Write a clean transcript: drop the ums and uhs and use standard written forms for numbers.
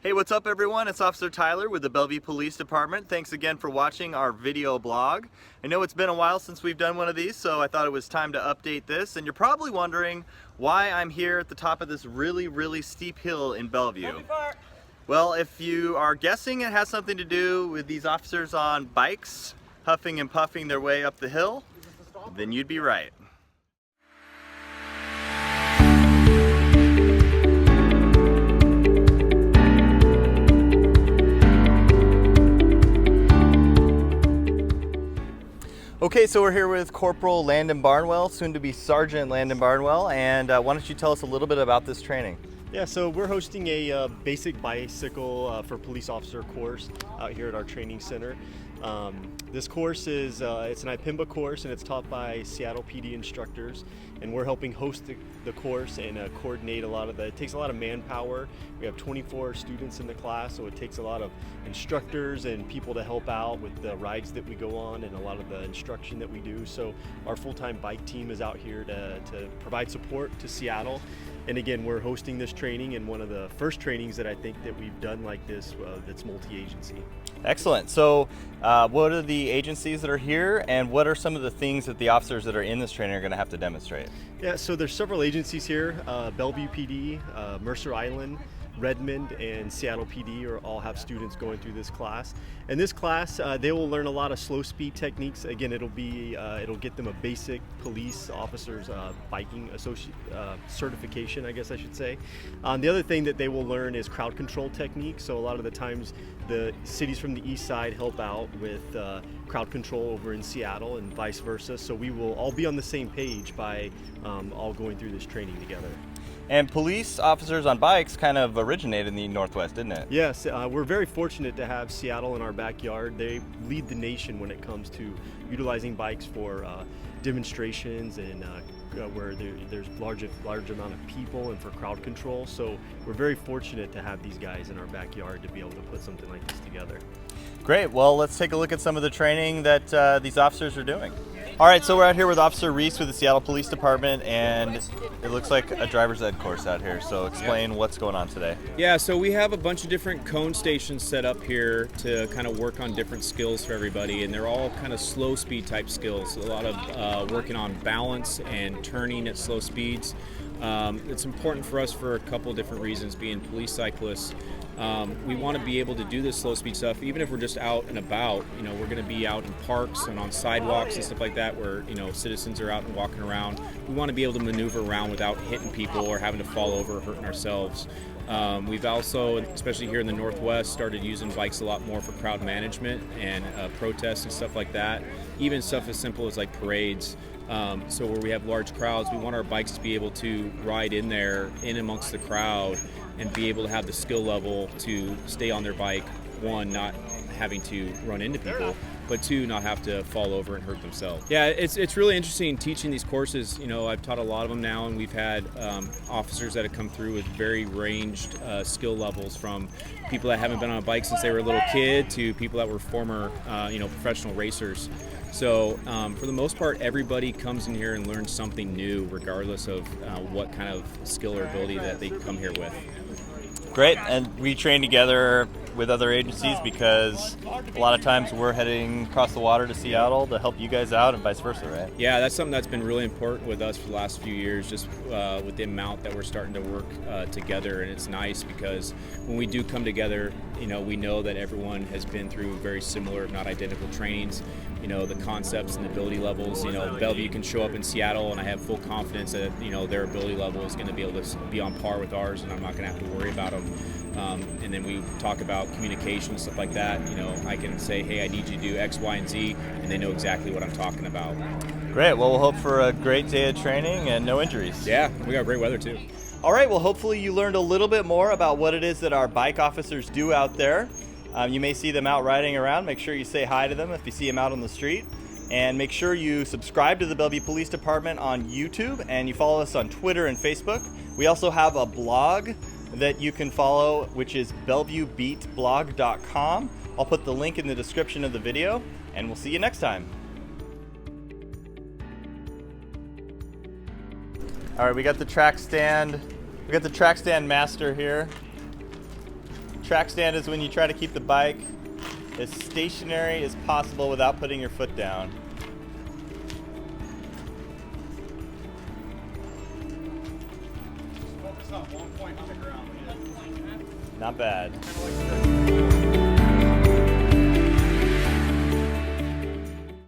Hey, what's up everyone? It's Officer Tyler with the Bellevue Police Department. Thanks again for watching our video blog. I know it's been a while since we've done one of these, so I thought it was time to update this. And you're probably wondering why I'm here at the top of this really steep hill in Bellevue. Well, if you are guessing it has something to do with these officers on bikes, huffing and puffing their way up the hill, then you'd be right. Okay, so we're here with Corporal Landon Barnwell, soon to be Sergeant Landon Barnwell, and why don't you tell us a little bit about this training? Yeah, so we're hosting a basic bicycle for police officer course out here at our training center. This course is it's an IPMBA course, and it's taught by Seattle PD instructors, and we're helping host the course and coordinate a lot of it takes a lot of manpower. We have 24 students in the class, so it takes a lot of instructors and people to help out with the rides that we go on and a lot of the instruction that we do. So our full-time bike team is out here to provide support to Seattle. And again, we're hosting this training, and one of the first trainings that I think that we've done like this that's multi-agency. Excellent. So what are the agencies that are here, and what are some of the things that the officers that are in this training are going to have to demonstrate? Yeah, so there's several agencies here. Bellevue PD, Mercer Island, Redmond, and Seattle PD all have students going through this class. In this class, they will learn a lot of slow speed techniques. Again, it'll get them a basic police officers biking certification, I guess I should say. The other thing that they will learn is crowd control techniques. So a lot of the times, the cities from the east side help out with crowd control over in Seattle and vice versa. So we will all be on the same page by all going through this training together. And police officers on bikes kind of originated in the Northwest, didn't it? Yes, we're very fortunate to have Seattle in our backyard. They lead the nation when it comes to utilizing bikes for demonstrations and where there's large amount of people and for crowd control. So we're very fortunate to have these guys in our backyard to be able to put something like this together. Great. Well, let's take a look at some of the training that these officers are doing. All right, so we're out here with Officer Reese with the Seattle Police Department, and it looks like a driver's ed course out here. So explain what's going on today. Yeah, so we have a bunch of different cone stations set up here to kind of work on different skills for everybody, and they're all kind of slow speed type skills. A lot of working on balance and turning at slow speeds. It's important for us for a couple different reasons. Being police cyclists, we want to be able to do this slow speed stuff even if we're just out and about. You know, we're going to be out in parks and on sidewalks and stuff like that where, you know, citizens are out and walking around. We want to be able to maneuver around without hitting people or having to fall over or hurting ourselves. We've also, especially here in the Northwest, started using bikes a lot more for crowd management and protests and stuff like that. Even stuff as simple as like parades. So where we have large crowds, we want our bikes to be able to ride in there, in amongst the crowd, and be able to have the skill level to stay on their bike, one, not having to run into people, but two, not have to fall over and hurt themselves. Yeah, it's really interesting teaching these courses. You know, I've taught a lot of them now, and we've had officers that have come through with very ranged skill levels, from people that haven't been on a bike since they were a little kid to people that were former, professional racers. So for the most part, everybody comes in here and learns something new, regardless of what kind of skill or ability that they come here with. Great, and we train together with other agencies because a lot of times we're heading across the water to Seattle to help you guys out and vice versa, right? Yeah, that's something that's been really important with us for the last few years, just with the amount that we're starting to work together. And it's nice because when we do come together, you know, we know that everyone has been through very similar, if not identical, trainings. You know, the concepts and ability levels. You know, Bellevue can show up in Seattle, and I have full confidence that, you know, their ability level is going to be able to be on par with ours, and I'm not going to have to worry about them. And then we talk about communication, stuff like that. You know, I can say, hey, I need you to do X, Y, and Z, and they know exactly what I'm talking about. Great. Well, we'll hope for a great day of training and no injuries. Yeah, we got great weather too. All right. Well, hopefully you learned a little bit more about what it is that our bike officers do out there. You may see them out riding around. Make sure you say hi to them if you see them out on the street. And make sure you subscribe to the Bellevue Police Department on YouTube, and you follow us on Twitter and Facebook. We also have a blog that you can follow, which is bellevuebeatblog.com. I'll put the link in the description of the video, and we'll see you next time. All right, we got the track stand master here. Track stand is when you try to keep the bike as stationary as possible without putting your foot down. Focus on one point on the ground. Not bad. Kind of like this.